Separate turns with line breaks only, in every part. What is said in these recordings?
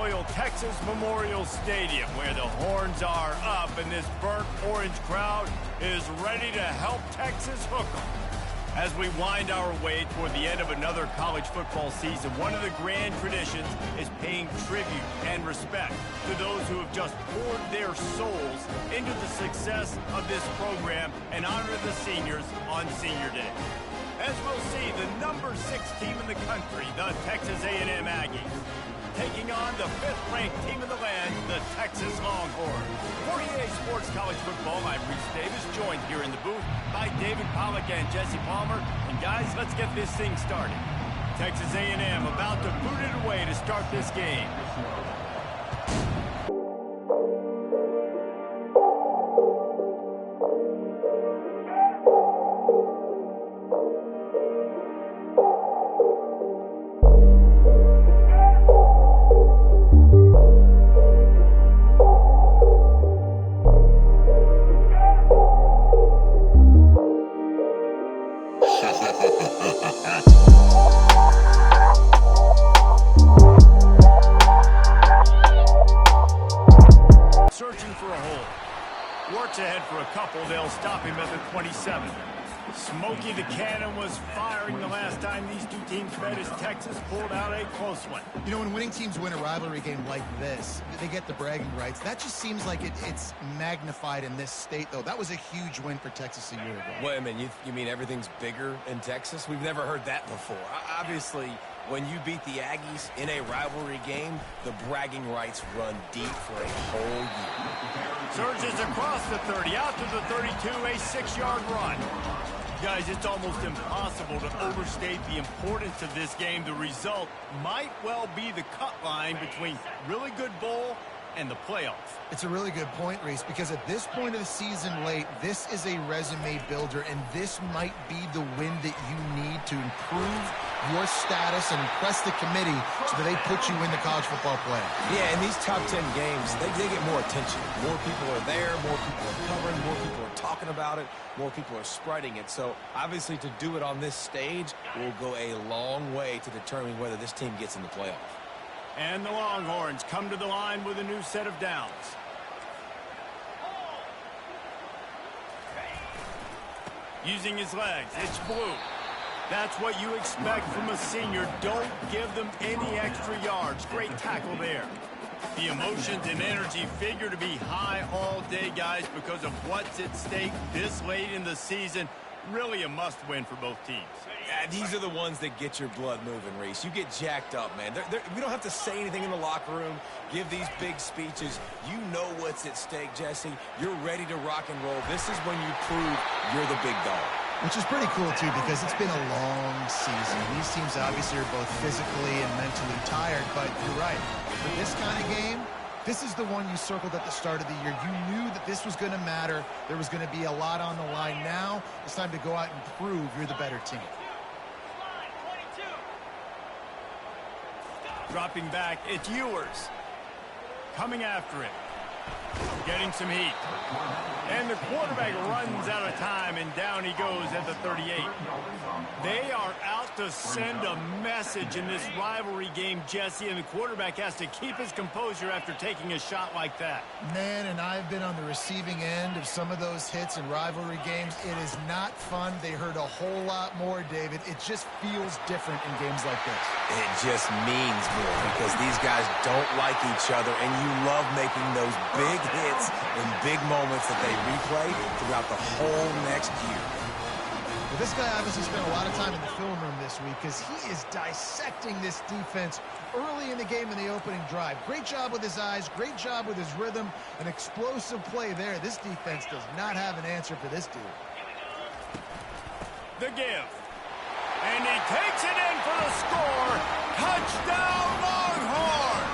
Texas Memorial Stadium, where the horns are up and this burnt orange crowd is ready to help Texas hook 'em. As we wind our way toward the end of another college football season, one of the grand traditions is paying tribute and respect to those who have just poured their souls into the success of this program and honor the seniors on Senior Day. As we'll see, the number 6 team in the country, the Texas A&M Aggies, taking on the 5th-ranked team in the land, the Texas Longhorns. For EA Sports College Football, I'm Reese Davis, joined here in the booth by David Pollack and Jesse Palmer. And guys, let's get this thing started. Texas A&M about to boot it away to start this game. Searching for a hole. Works ahead for a couple. They'll stop him at the 27. Smokey the Cannon was firing the last time these two teams met as Texas pulled out a close one.
You know, when winning teams win a rivalry game like this, they get the bragging rights. That just seems like it's magnified in this state, though. That was a huge win for Texas a year ago.
Wait a minute, you mean everything's bigger in Texas? We've never heard that before. Obviously, when you beat the Aggies in a rivalry game, the bragging rights run deep for a whole year.
Surges across the 30, out to the 32, a 6-yard run. Guys, it's almost impossible to overstate the importance of this game. The result might well be the cut line between really good bowl and the playoffs.
It's a really good point, Reese, because at this point of the season late, this is a resume builder, and this might be the win that you need to improve your status and impress the committee so that they put you in the college football playoff.
Yeah, in these top 10 games, they get more attention. More people are there, more people are covering, more people are talking about it, more people are spreading it. So, obviously, to do it on this stage will go a long way to determining whether this team gets in the playoff.
And the Longhorns come to the line with a new set of downs. Using his legs, it's Blue. That's what you expect from a senior. Don't give them any extra yards. Great tackle there. The emotions and energy figure to be high all day, guys, because of what's at stake this late in the season. Really a must-win for both teams.
Yeah, these are the ones that get your blood moving, Reese. You get jacked up, man. We don't have to say anything in the locker room, give these big speeches. You know what's at stake, Jesse. You're ready to rock and roll. This is when you prove you're the big dog.
Which is pretty cool, too, because it's been a long season. These teams obviously are both physically and mentally tired, but you're right. For this kind of game, this is the one you circled at the start of the year. You knew that this was going to matter. There was going to be a lot on the line. Now it's time to go out and prove you're the better team.
Dropping back, it's Ewers. Coming after it. Getting some heat. And the quarterback runs out of time, and down he goes at the 38. They are out to send a message in this rivalry game, Jesse, and the quarterback has to keep his composure after taking a shot like that.
Man, and I've been on the receiving end of some of those hits in rivalry games. It is not fun. They hurt a whole lot more, David. It just feels different in games like this.
It just means more because these guys don't like each other, and you love making those big hits in big moments that they replay throughout the whole next year.
Well, this guy obviously spent a lot of time in the film room this week because he is dissecting this defense early in the game in the opening drive. Great job with his eyes, great job with his rhythm, an explosive play there. This defense does not have an answer for this dude.
The give. And he takes it in for the score. Touchdown, Longhorns!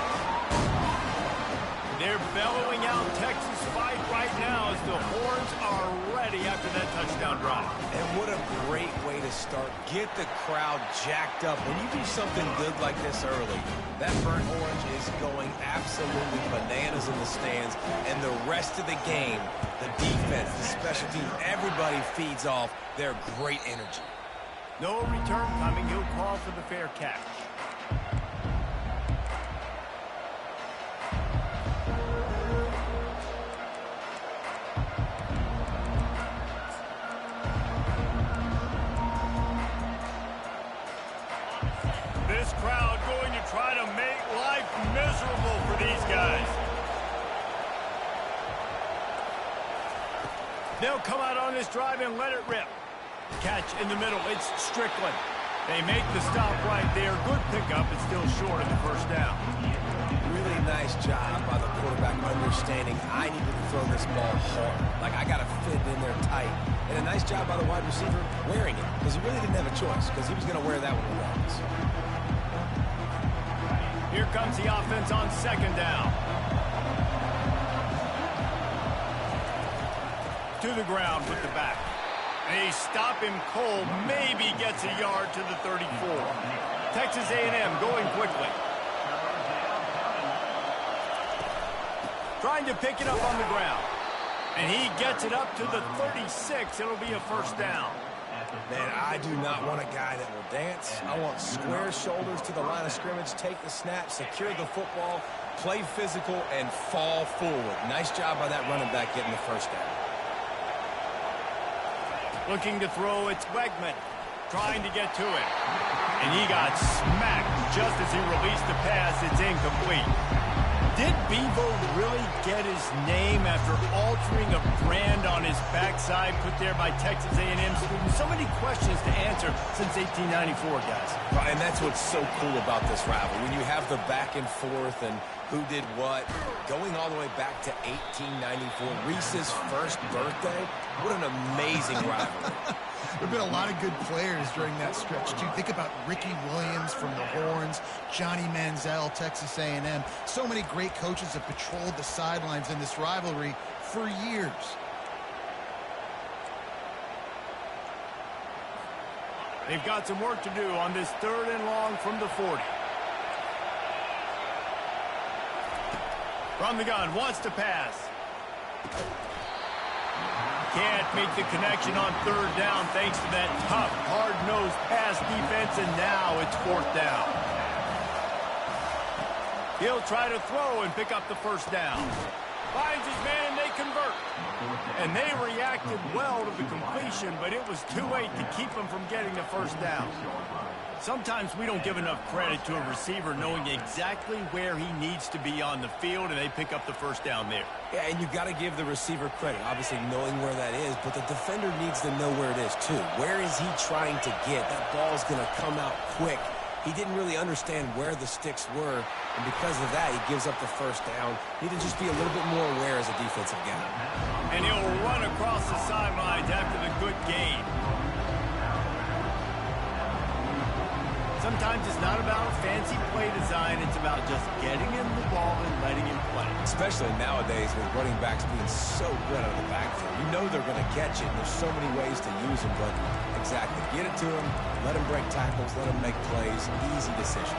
They're bellowing out Texas fight right now as the Horns are ready after that touchdown drive.
And what a great way to start. Get the crowd jacked up. When you do something good like this early, that burnt orange is going absolutely bananas in the stands. And the rest of the game, the defense, the special teams, everybody feeds off their great energy.
No return coming. He'll call for the fair catch. these guys. They'll come out on this drive and let it rip. Catch in the middle. It's Strickland. They make the stop right there. Good pickup. It's still short of the first down.
Really nice job by the quarterback understanding I needed to throw this ball hard. Like, I got to fit it in there tight. And a nice job by the wide receiver wearing it, because he really didn't have a choice, because he was going to wear that one regardless.
Here comes the offense on second down. To the ground with the back. They stop him cold. Maybe gets a yard to the 34. Texas A&M going quickly. Trying to pick it up on the ground. And he gets it up to the 36. It'll be a first down.
Man, I do not want a guy that will dance. I want square shoulders to the line of scrimmage, take the snap, secure the football, play physical, and fall forward. Nice job by that running back getting the first down.
Looking to throw, it's Wegman. Trying to get to it. And he got smacked just as he released the pass. It's incomplete. Did Bevo really get his name after altering a brand on his backside put there by Texas A&M students? So many questions to answer since 1894, guys.
Right, and that's what's so cool about this rivalry. When you have the back and forth and who did what, going all the way back to 1894, Reese's first birthday, what an amazing rivalry.
There have been a lot of good players during that stretch, too. Think about Ricky Williams from the Horns, Johnny Manziel, Texas A&M. So many great coaches have patrolled the sidelines in this rivalry for years.
They've got some work to do on this 3rd and long from the 40. From the gun, wants to pass. Can't make the connection on 3rd down thanks to that tough, hard-nosed pass defense, and now it's 4th down. He'll try to throw and pick up the first down. Finds his man, they convert. And they reacted well to the completion, but it was too late to keep them from getting the first down. Sometimes we don't give enough credit to a receiver knowing exactly where he needs to be on the field, and they pick up the first down there.
Yeah, and you've got to give the receiver credit, obviously knowing where that is, but the defender needs to know where it is too. Where is he trying to get? That ball's going to come out quick. He didn't really understand where the sticks were, and because of that, he gives up the first down. Need to just be a little bit more aware as a defensive guy.
And he'll run across the sidelines after the good game. Sometimes it's not about fancy play design. It's about just getting him the ball and letting him play.
Especially nowadays with running backs being so good out of the backfield. You know they're going to catch it. There's so many ways to use them, but exactly. Get it to him, let him break tackles, let him make plays. Easy decision.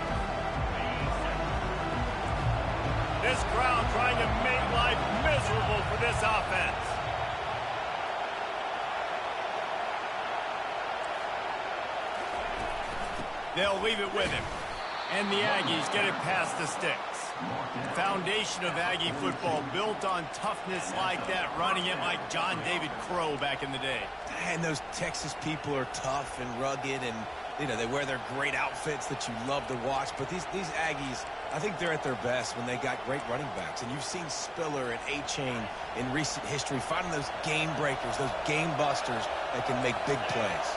This crowd trying to make life miserable for this offense. They'll leave it with him. And the Aggies get it past the sticks. The foundation of Aggie football built on toughness like that, running it like John David Crow back in the day.
And those Texas people are tough and rugged, and you know they wear their great outfits that you love to watch. But these Aggies, I think they're at their best when they got great running backs. And you've seen Spiller and A-Chain in recent history finding those game breakers, those game busters that can make big plays.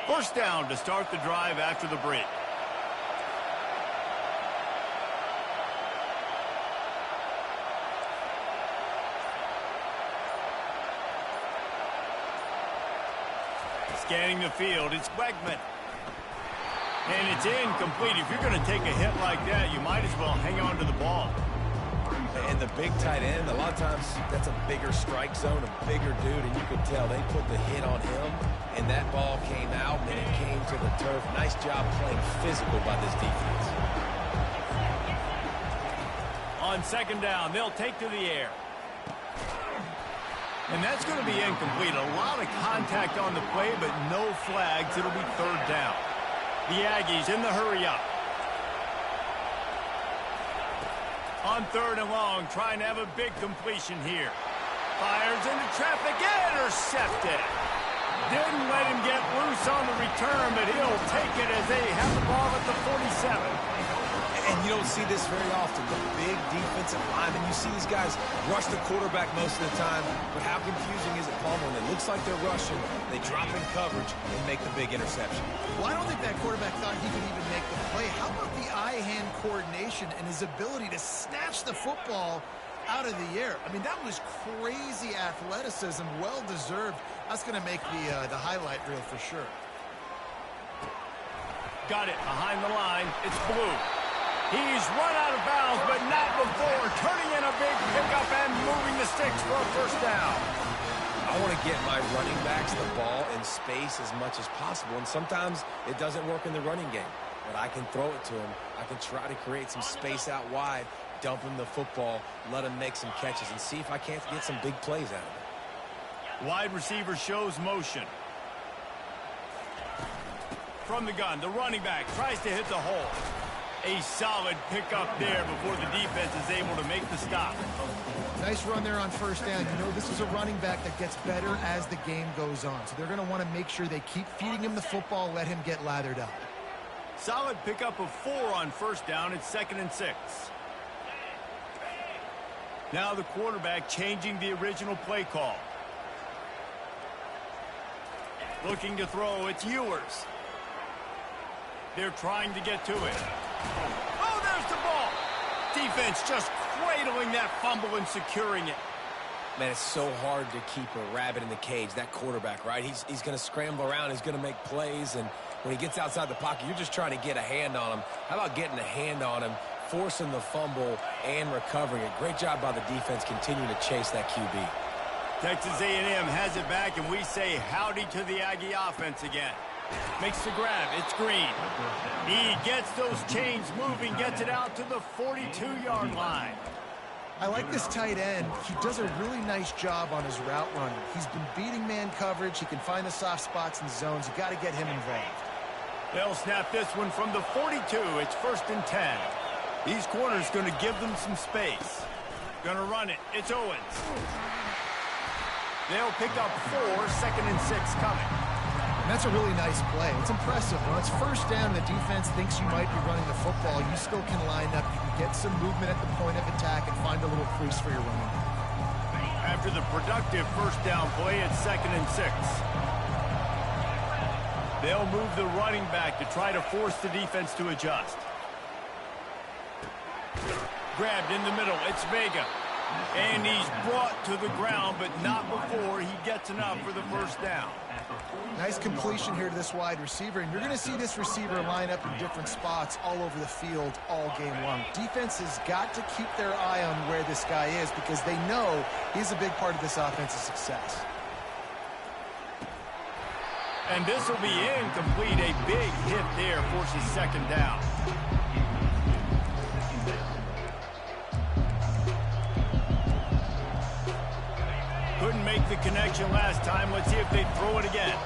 First down to start the drive after the break. Scanning the field, it's Wegman. And it's incomplete. If you're going to take a hit like that, you might as well hang on to the ball.
And the big tight end, a lot of times that's a bigger strike zone, a bigger dude, and you could tell they put the hit on him, and that ball came out, and it came to the turf. Nice job playing physical by this defense.
On second down, they'll take to the air. And that's going to be incomplete. A lot of contact on the play, but no flags. It'll be third down. The Aggies in the hurry up. On third and long, trying to have a big completion here. Fires into traffic, intercepted. Didn't let him get loose on the return, but he'll take it as they have the ball at the 47.
And you don't see this very often. The big defensive linemen, you see these guys rush the quarterback most of the time, but how confusing is it, Paul, when it looks like they're rushing, they drop in coverage and make the big interception?
Well, I don't think that quarterback thought he could even make the play. How about the eye-hand coordination and his ability to snatch the football out of the air? I mean, that was crazy athleticism, well-deserved. That's going to make the highlight reel for sure.
Got it behind the line. It's Blue. He's run out of bounds, but not before turning in a big pickup and moving the sticks for a first down.
I want to get my running backs the ball in space as much as possible, and sometimes it doesn't work in the running game. But I can throw it to him. I can try to create some space out wide, dump him the football, let him make some catches, and see if I can't get some big plays out of it.
Wide receiver shows motion. From the gun, the running back tries to hit the hole. A solid pickup there before the defense is able to make the stop.
Nice run there on first down. You know, this is a running back that gets better as the game goes on. So they're going to want to make sure they keep feeding him the football, let him get lathered up.
Solid pickup of 4 on first down. It's 2nd and 6. Now the quarterback changing the original play call. Looking to throw, it's Ewers. They're trying to get to it. Oh, there's the ball. Defense just cradling that fumble and securing it.
Man, it's so hard to keep a rabbit in the cage, that quarterback, right? He's going to scramble around. He's going to make plays, and when he gets outside the pocket, you're just trying to get a hand on him. How about getting a hand on him, forcing the fumble, and recovering it? Great job by the defense continuing to chase that QB.
Texas A&M has it back, and we say howdy to the Aggie offense again. Makes the grab. It's Green. He gets those chains moving, gets it out to the 42-yard line.
I like this tight end. He does a really nice job on his route running. He's been beating man coverage. He can find the soft spots and zones. You got to get him involved.
They'll snap this one from the 42. It's 1st and 10. These corners going to give them some space. Going to run it. It's Owens. They'll pick up 4, 2nd and 6 coming.
And that's a really nice play. It's impressive. When it's first down, the defense thinks you might be running the football. You still can line up. You can get some movement at the point of attack and find a little crease for your running.
After the productive first down play, it's 2nd and 6. They'll move the running back to try to force the defense to adjust. Grabbed in the middle. It's Vega. And he's brought to the ground, but not before he gets enough for the first down.
Nice completion here to this wide receiver, and you're going to see this receiver line up in different spots all over the field all game long. Defense has got to keep their eye on where this guy is because they know he's a big part of this offense's success.
And this will be incomplete. A big hit there forces 2nd down. Couldn't make the connection last time. Let's see if they throw it again.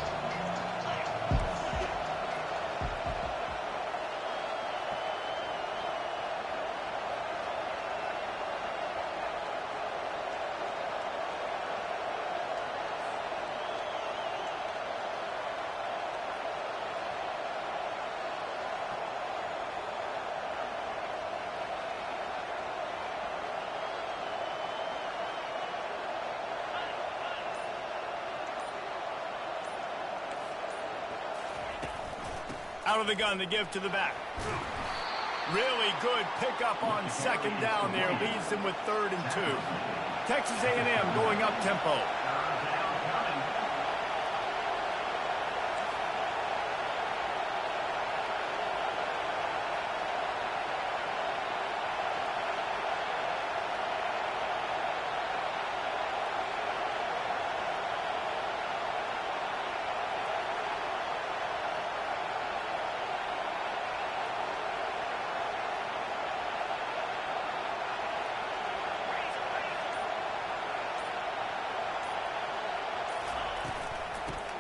Out of the gun to give to the back. Really good pickup on 2nd down there. Leaves them with 3rd and 2. Texas A&M going up tempo.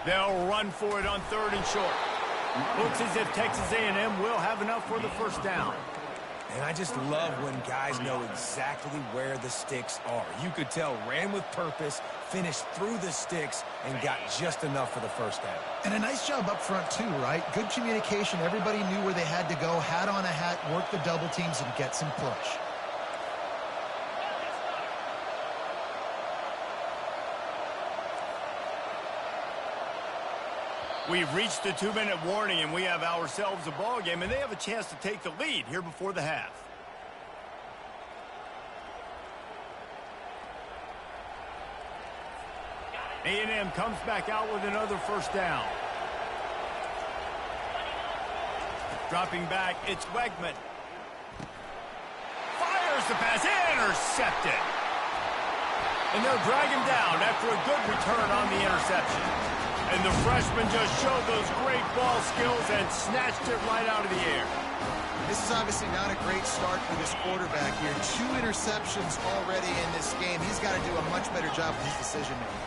They'll run for it on 3rd and short. Looks as if Texas A&M will have enough for the first down.
And I just love when guys know exactly where the sticks are. You could tell ran with purpose, finished through the sticks, and got just enough for the first down.
And a nice job up front too, right? Good communication. Everybody knew where they had to go, hat on a hat, work the double teams, and get some push.
We've reached the 2-minute warning, and we have ourselves a ball game, and they have a chance to take the lead here before the half. A&M comes back out with another first down. Dropping back, it's Wegman. Fires the pass, intercepted. And they'll drag him down after a good return on the interception. And the freshman just showed those great ball skills and snatched it right out of the air.
This is obviously not a great start for this quarterback here. 2 interceptions already in this game. He's got to do a much better job with his decision-making.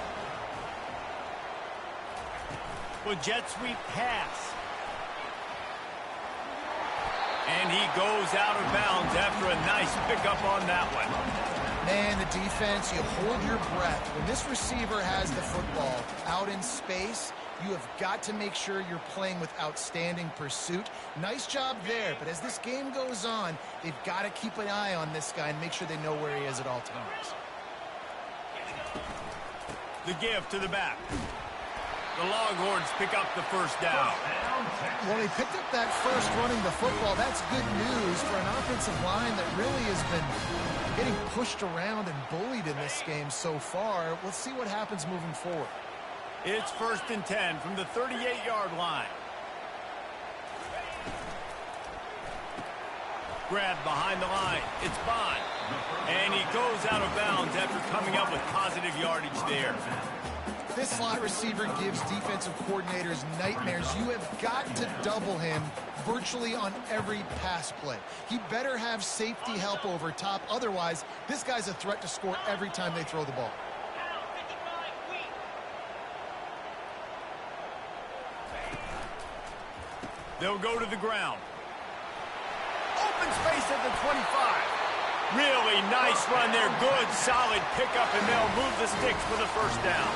With jet sweep pass. And he goes out of bounds after a nice pickup on that one.
Man, the defense, you hold your breath. When this receiver has the football out in space, you have got to make sure you're playing with outstanding pursuit. Nice job there, but as this game goes on, they've got to keep an eye on this guy and make sure they know where he is at all times.
The give to the back. The Longhorns pick up the first down.
Well, they picked up that first running the football. That's good news for an offensive line that really has been getting pushed around and bullied in this game so far. Let's see what happens moving forward.
It's 1st and 10 from the 38-yard line. Grabbed behind the line. It's Bond. And he goes out of bounds after coming up with positive yardage there.
This slot receiver gives defensive coordinators nightmares. You have got to double him virtually on every pass play. He better have safety help over top. Otherwise, this guy's a threat to score every time they throw the ball.
They'll go to the ground. Open space at the 25. Really nice run there. Good, solid pickup, and they'll move the sticks for the first down.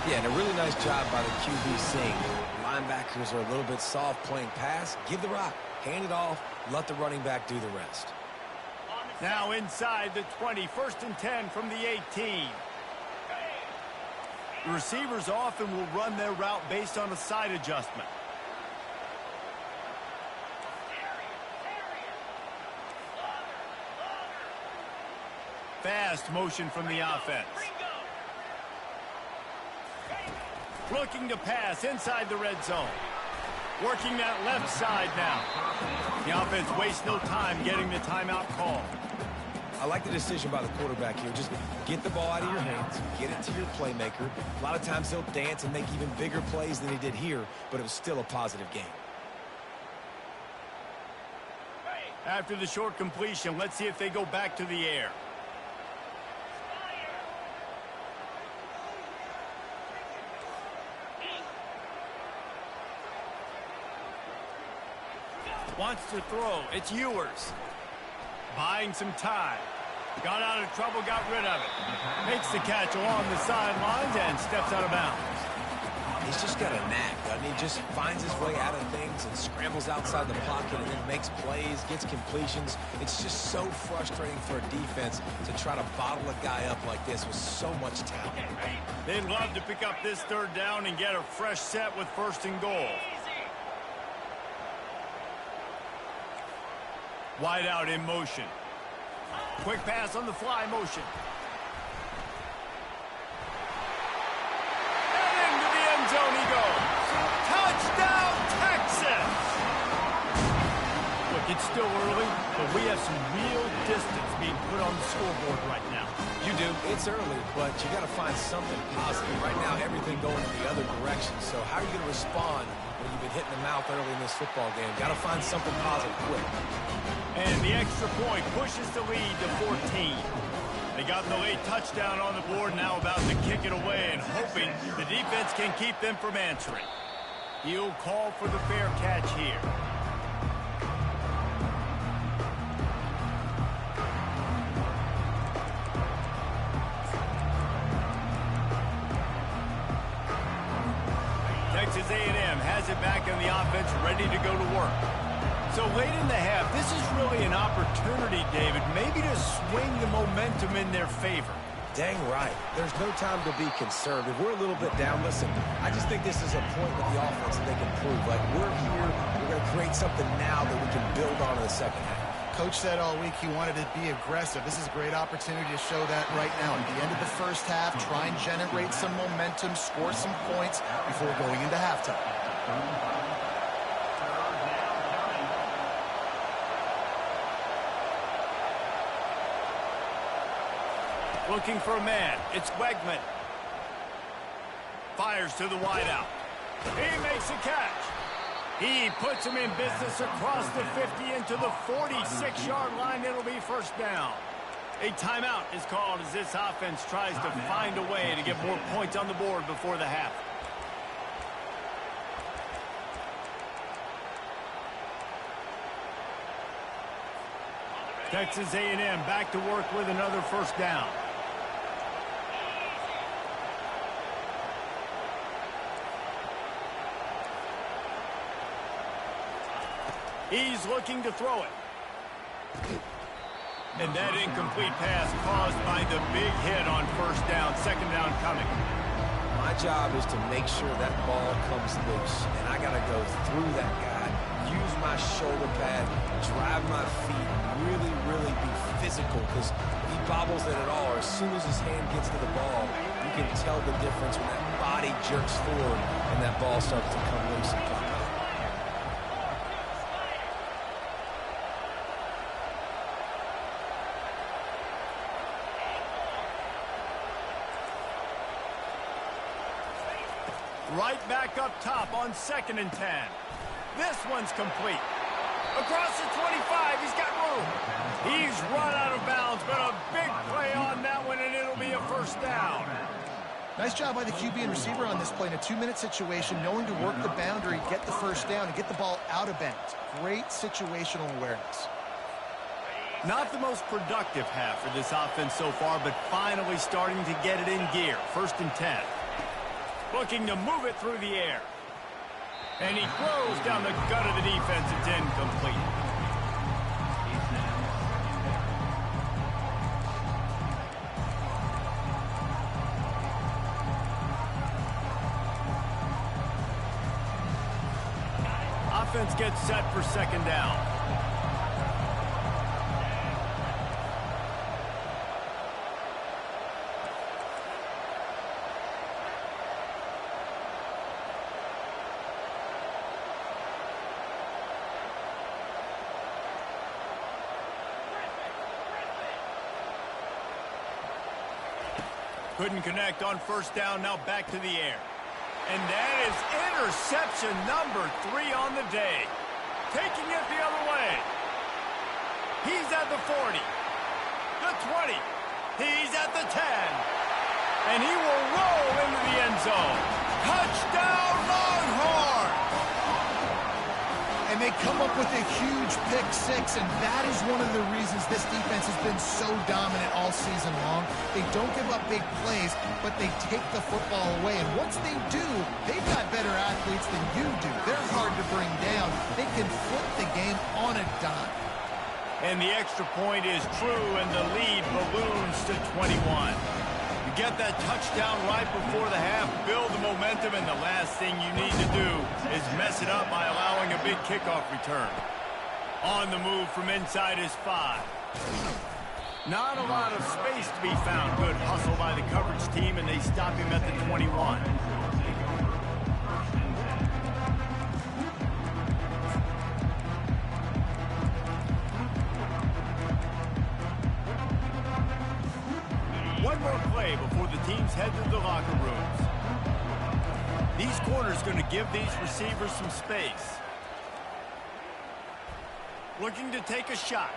Yeah, and a really nice job by the QB seeing linebackers are a little bit soft playing pass. Give the rock, hand it off, let the running back do the rest.
Now inside the 20, 1st and 10 from the 18. The receivers often will run their route based on a side adjustment. Fast motion from the offense. Looking to pass inside the red zone. Working that left side now. The offense wastes no time getting the timeout call.
I like the decision by the quarterback here. Just get the ball out of your hands, get it to your playmaker. A lot of times he'll dance and make even bigger plays than he did here, but it was still a positive game.
After the short completion, let's see if they go back to the air. Wants to throw. It's Ewers. Buying some time. Got out of trouble, got rid of it. Makes the catch along the sidelines and steps out of bounds.
He's just got a knack, doesn't he? Just finds his way out of things and scrambles outside the pocket and then makes plays, gets completions. It's just so frustrating for a defense to try to bottle a guy up like this with so much talent.
They'd love to pick up this 3rd down and get a fresh set with 1st and goal. Wide out in motion. Quick pass on the fly motion. And into the end zone he goes. Touchdown, Texas! Look, it's still early, but we have some real distance being put on the scoreboard right now.
You do. It's early, but you got to find something positive. Right now, everything going in the other direction. So how are you going to respond when you've been hitting the mouth early in this football game? Got to find something positive quick.
And the extra point pushes the lead to 14. They got the late touchdown on the board, now about to kick it away and hoping the defense can keep them from answering. He'll call for the fair catch here. Texas A&M has it back in the offense, ready to go to work. So late in the half, this is really an opportunity, David, maybe to swing the momentum in their favor.
Dang right. There's no time to be concerned. If we're a little bit down, listen, I just think this is a point with the offense that they can prove. Like, we're here, we're going to create something now that we can build on in the second half.
Coach said all week he wanted to be aggressive. This is a great opportunity to show that right now. At the end of the first half, try and generate some momentum, score some points before going into halftime.
Looking for a man. It's Wegman. Fires to the wideout. He makes a catch. He puts him in business across the 50 into the 46-yard line. It'll be first down. A timeout is called as this offense tries to find a way to get more points on the board before the half. Texas A&M back to work with another first down. He's looking to throw it. And that incomplete pass caused by the big hit on first down. Second down coming.
My job is to make sure that ball comes loose. And I got to go through that guy, use my shoulder pad, drive my feet, really be physical. Because if he bobbles it at all, or as soon as his hand gets to the ball, you can tell the difference when that body jerks forward and that ball starts to come loose and come out.
Right back up top on 2nd and 10. This one's complete. Across the 25, he's got room. He's run out of bounds, but a big play on that one, and it'll be a first down.
Nice job by the QB and receiver on this play in a 2-minute situation, knowing to work the boundary, get the first down, and get the ball out of bounds. Great situational awareness.
Not the most productive half for this offense so far, but finally starting to get it in gear. 1st and 10. Looking to move it through the air. And he throws down the gut of the defense. It's incomplete. Offense gets set for 2nd down. Couldn't connect on first down, now back to the air. And that is interception number 3 on the day. Taking it the other way. He's at the 40, the 20, he's at the 10. And he will roll into the end zone. Touchdown, Longhorns!
And they come up with a huge pick-6, and that is one of the reasons this defense has been so dominant all season long. They don't give up big plays, but they take the football away. And once they do, they've got better athletes than you do. They're hard to bring down. They can flip the game on a dime.
And the extra point is true, and the lead balloons to 21. Get that touchdown right before the half, build the momentum, and the last thing you need to do is mess it up by allowing a big kickoff return. On the move from inside his 5. Not a lot of space to be found. Good hustle by the coverage team, and they stop him at the 21. One more play before the teams head to the locker rooms. These corners going to give these receivers some space. Looking to take a shot.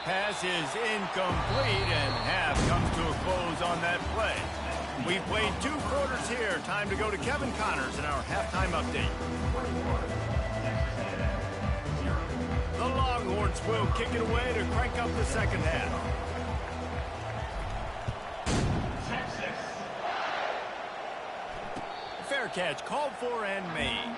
Pass is incomplete, and half comes to a close on that play. We've played 2 quarters here. Time to go to Kevin Connors in our halftime update. The Longhorns will kick it away to crank up the second half. Fair catch called for and made.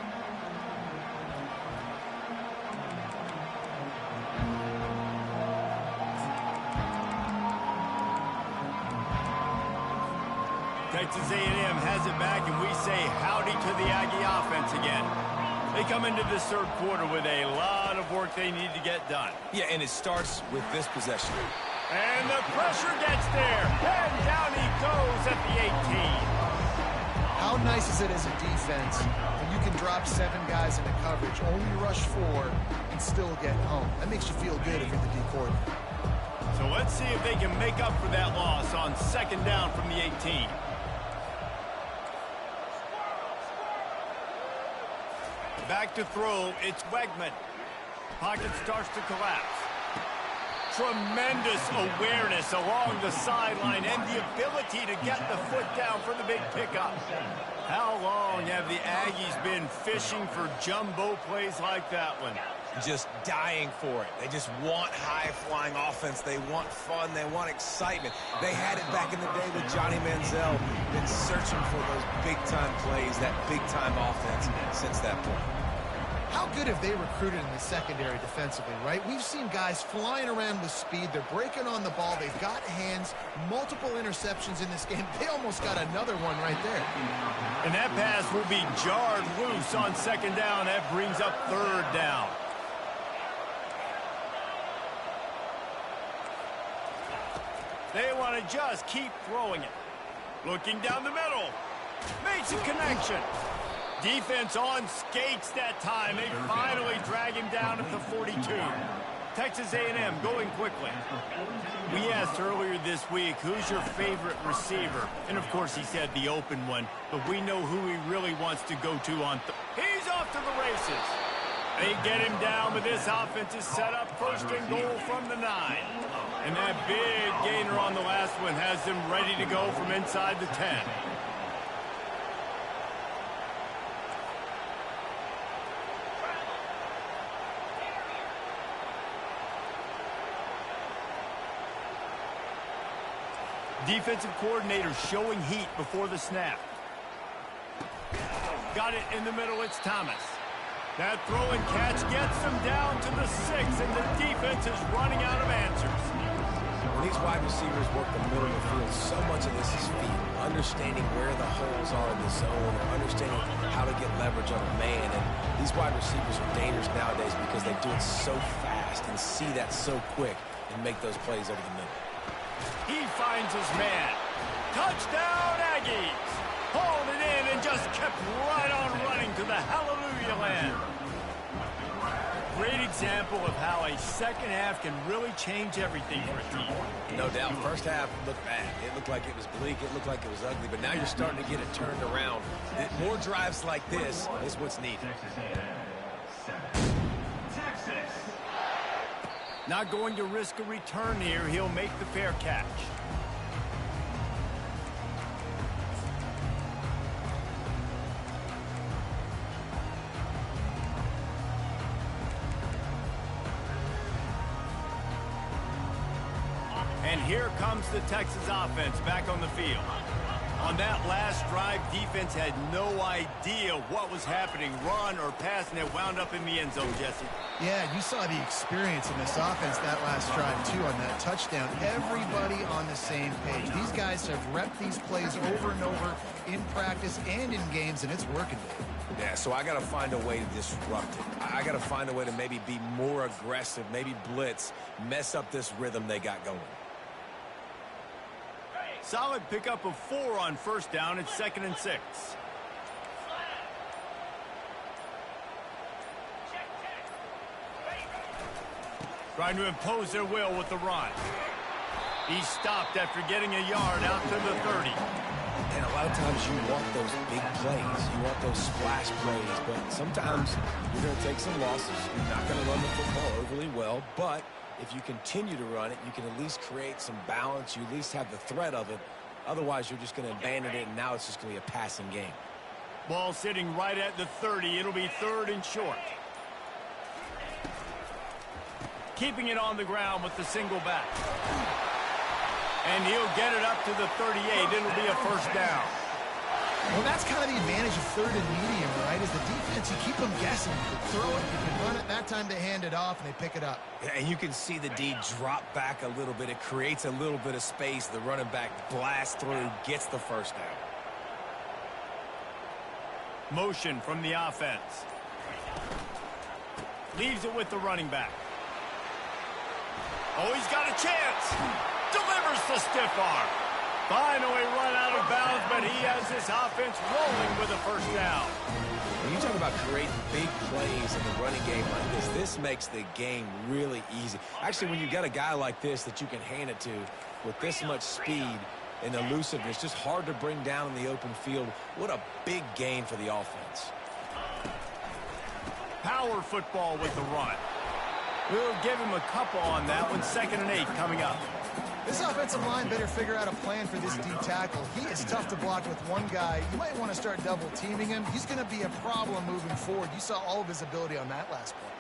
Texas A&M has it back, and we say howdy to the Aggie offense again. They come into this third quarter with a lot of work they need to get done.
Yeah, and it starts with this possession.
And the pressure gets there, and down he goes at the 18.
How nice is it as a defense when you can drop 7 guys into coverage, only rush 4, and still get home? That makes you feel good if you're the D coordinator.
So let's see if they can make up for that loss on second down from the 18. Back to throw, it's Wegman. Pocket starts to collapse. Tremendous awareness along the sideline and the ability to get the foot down for the big pickup. How long have the Aggies been fishing for jumbo plays like that one?
Just dying for it. They just want high-flying offense. They want fun. They want excitement. They had it back in the day with Johnny Manziel. Been searching for those big-time plays, that big-time offense since that point.
How good have they recruited in the secondary defensively, right? We've seen guys flying around with speed. They're breaking on the ball. They've got hands, multiple interceptions in this game. They almost got another one right there.
And that pass will be jarred loose on second down. That brings up third down. They want to just keep throwing it. Looking down the middle. Makes a connection. Defense on skates that time. They finally drag him down at the 42. Texas A&M going quickly. We asked earlier this week, who's your favorite receiver? And, of course, he said the open one. But we know who he really wants to go to on he's off to the races. They get him down, but this offense is set up first and goal from the 9. And that big gainer on the last one has them ready to go from inside the 10. Defensive coordinator showing heat before the snap. Got it in the middle, it's Thomas. That throw and catch gets them down to the 6, and the defense is running out of answers.
When these wide receivers work the middle of the field, so much of this is feel. Understanding where the holes are in the zone, or understanding how to get leverage on a man. And these wide receivers are dangerous nowadays because they do it so fast and see that so quick and make those plays over the middle.
He finds his man. Touchdown, Aggies! Hauled it in and just kept right on running to the hallelujah land. Great example of how a second half can really change everything for a team.
No doubt. First half looked bad. It looked like it was bleak. It looked like it was ugly. But now you're starting to get it turned around. More drives like this is what's needed.
Not going to risk a return here. He'll make the fair catch. And here comes the Texas offense back on the field. On that last drive, defense had no idea what was happening, run or pass, and it wound up in the end zone, Jesse.
Yeah, you saw the experience in this offense that last drive, too, on that touchdown. Everybody on the same page. These guys have repped these plays over and over in practice and in games, and it's working.
Yeah, so I got to find a way to disrupt it. I got to find a way to maybe be more aggressive, maybe blitz, mess up this rhythm they got going.
Solid pickup of 4 on first down. It's 2nd and 6. Trying to impose their will with the run. He stopped after getting a yard out to the 30.
And a lot of times you want those big plays. You want those splash plays. But sometimes you're going to take some losses. You're not going to run the football overly well. But if you continue to run it, you can at least create some balance. You at least have the threat of it. Otherwise, you're just going to abandon it, and now it's just going to be a passing game.
Ball sitting right at the 30. It'll be 3rd and short. Keeping it on the ground with the single back. And he'll get it up to the 38. It'll be a first down.
Well, that's kind of the advantage of 3rd and medium, right? Is the defense, you keep them guessing. You can throw it, you can run it. That time they hand it off, and they pick it up.
Yeah, and you can see the D drop back a little bit. It creates a little bit of space. The running back blasts through, gets the first down.
Motion from the offense. Leaves it with the running back. Oh, he's got a chance. Delivers the stiff arm. Finally run out of bounds, but he has this offense rolling with a first down.
When you talk about creating big plays in the running game like this makes the game really easy. Actually, when you've got a guy like this that you can hand it to with this much speed and elusiveness, just hard to bring down in the open field. What a big gain for the offense.
Power football with the run. We'll give him a couple on that one. 2nd and 8 coming up.
This offensive line better figure out a plan for this D tackle. He is tough to block with one guy. You might want to start double teaming him. He's going to be a problem moving forward. You saw all of his ability on that last play.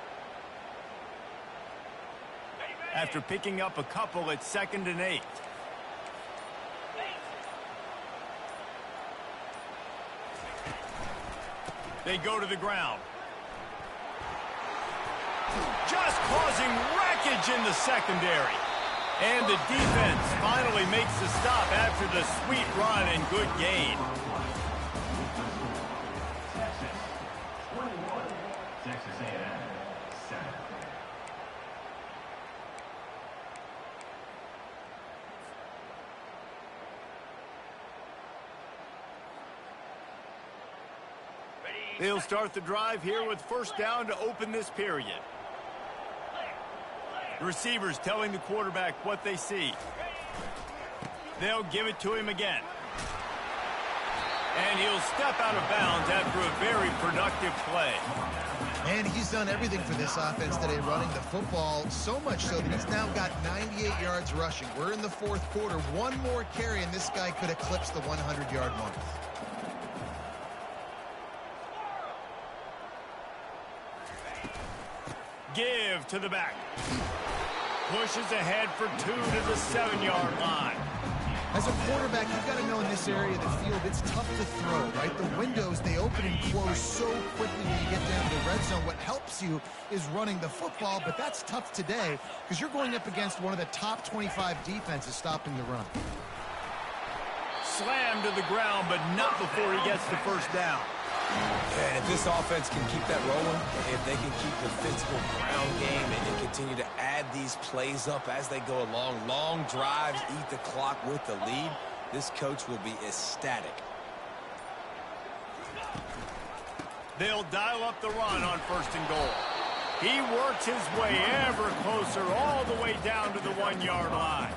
After picking up a couple, it's 2nd and 8. They go to the ground. Just causing wreckage in the secondary. And the defense finally makes the stop after the sweet run and good gain. They'll start the drive here with first down to open this period. The receivers telling the quarterback what they see. They'll give it to him again. And he'll step out of bounds after a very productive play.
And he's done everything for this offense today, running the football, so much so that he's now got 98 yards rushing. We're in the 4th quarter. One more carry, and this guy could eclipse the 100-yard mark.
Give to the back. Pushes ahead for 2 to the 7-yard line.
As a quarterback, you've got to know in this area of the field, it's tough to throw, right? The windows, they open and close so quickly when you get down to the red zone. What helps you is running the football, but that's tough today because you're going up against one of the top 25 defenses stopping the run.
Slammed to the ground, but not before he gets the first down.
And if this offense can keep that rolling, if they can keep the physical ground game and continue to add these plays up as they go along, long drives, eat the clock with the lead, this coach will be ecstatic.
They'll dial up the run on 1st and goal. He works his way ever closer all the way down to the 1-yard line.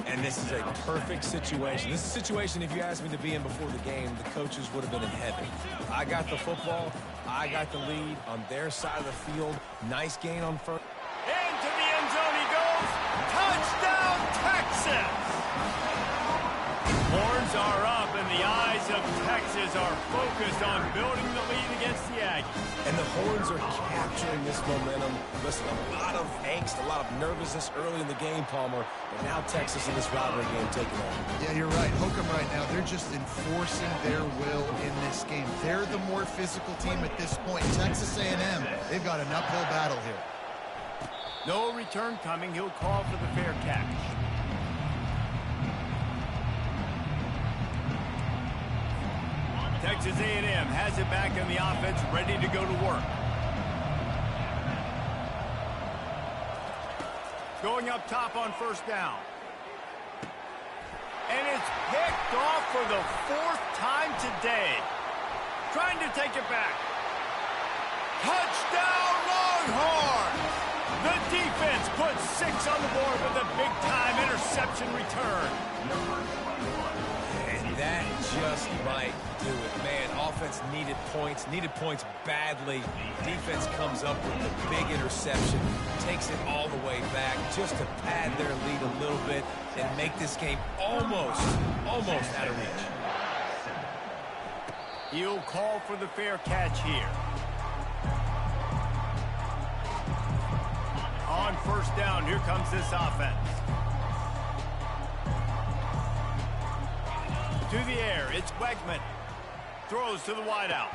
And this is a perfect situation. This is a situation, if you asked me to be in before the game, the coaches would have been in heaven. I got the football. I got the lead on their side of the field. Nice gain on first.
Into the end zone he goes. Touchdown, Texas! Horns are up, and the eyes of Texas are focused on building the lead against the Aggies.
And the Horns are capturing this momentum. Listen, a lot of angst, a lot of nervousness early in the game, Palmer. But now Texas in this rivalry game taking on.
Yeah, you're right. Hook 'em right now. They're just enforcing their will in this game. They're the more physical team at this point. Texas A&M, they've got an uphill battle here.
No return coming. He'll call for the fair catch. Texas A&M has it back in the offense, ready to go to work. Going up top on 1st down. And it's picked off for the 4th time today. Trying to take it back. Touchdown, Longhorns! The defense puts 6 on the board with a big-time interception return.
And that just might do it. Man, offense needed points badly. Defense comes up with the big interception, takes it all the way back just to pad their lead a little bit and make this game almost out of reach.
He'll call for the fair catch here. On first down, here comes this offense. To the air, it's Wegman. Throws to the wideout.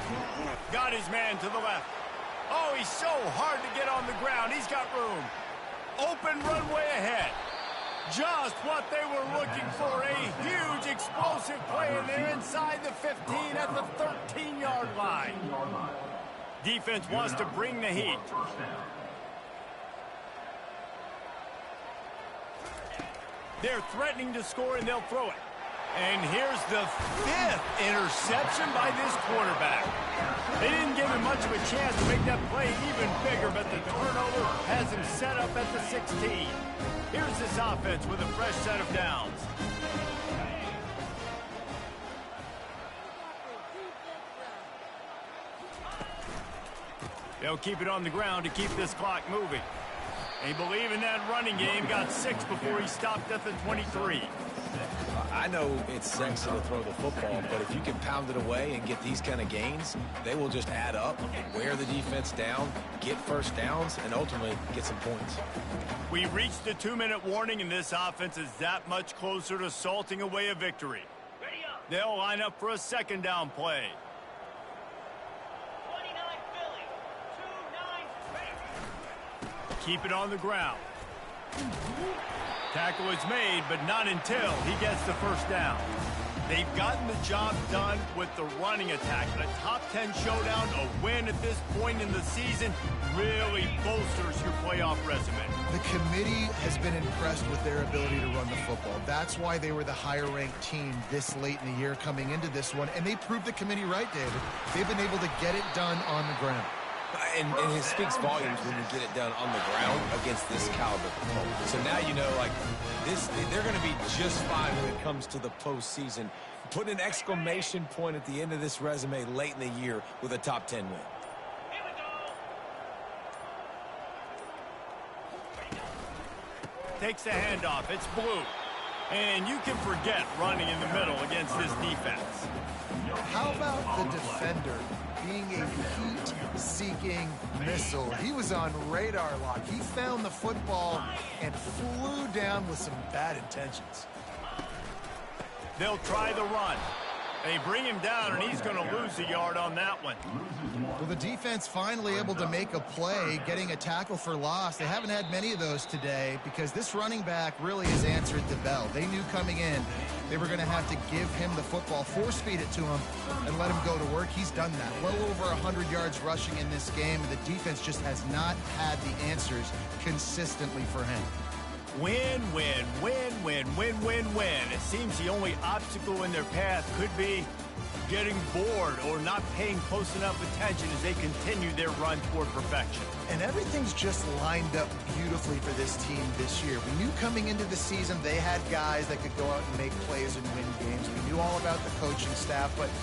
Got his man to the left. Oh, he's so hard to get on the ground. He's got room. Open runway ahead. Just what they were looking for. A huge explosive play, and they're inside the 15 at the 13-yard line. Defense wants to bring the heat. They're threatening to score, and they'll throw it. And here's the 5th interception by this quarterback. They didn't give him much of a chance to make that play even bigger, but the turnover has him set up at the 16. Here's this offense with a fresh set of downs. They'll keep it on the ground to keep this clock moving. They believe in that running game. Got 6 before he stopped at the 23.
I know it's sexy to throw the football, but if you can pound it away and get these kind of gains, they will just add up, wear the defense down, get first downs, and ultimately get some points.
We reached the 2-minute warning, and this offense is that much closer to salting away a victory. They'll line up for a second down play.
29 Philly. 2-9.
Keep it on the ground. Tackle is made, but not until he gets the first down. They've gotten the job done with the running attack. A top 10 showdown, a win at this point in the season, really bolsters your playoff resume.
The committee has been impressed with their ability to run the football. That's why they were the higher-ranked team this late in the year coming into this one, and they proved the committee right, David. They've been able to get it done on the ground.
And it speaks volumes when you get it done on the ground against this caliber opponent. So now you know, like, they're going to be just fine when it comes to the postseason. Put an exclamation point at the end of this resume late in the year with a top 10 win.
Takes the handoff. It's blue. And you can forget running in the middle against this defense.
How about the defender being a heat-seeking missile? He was on radar lock. He found the football and flew down with some bad intentions.
They'll try the run. They bring him down, and he's going to lose a yard on that one.
Well, the defense finally able to make a play, getting a tackle for loss. They haven't had many of those today because this running back really has answered the bell. They knew coming in they were going to have to give him the football, force-feed it to him, and let him go to work. He's done that. Well over 100 yards rushing in this game, and the defense just has not had the answers consistently for him.
Win, win, win, win, win, win, win. It seems the only obstacle in their path could be getting bored or not paying close enough attention as they continue their run toward perfection.
And everything's just lined up beautifully for this team this year. We knew coming into the season they had guys that could go out and make plays and win games. We knew all about the coaching staff, but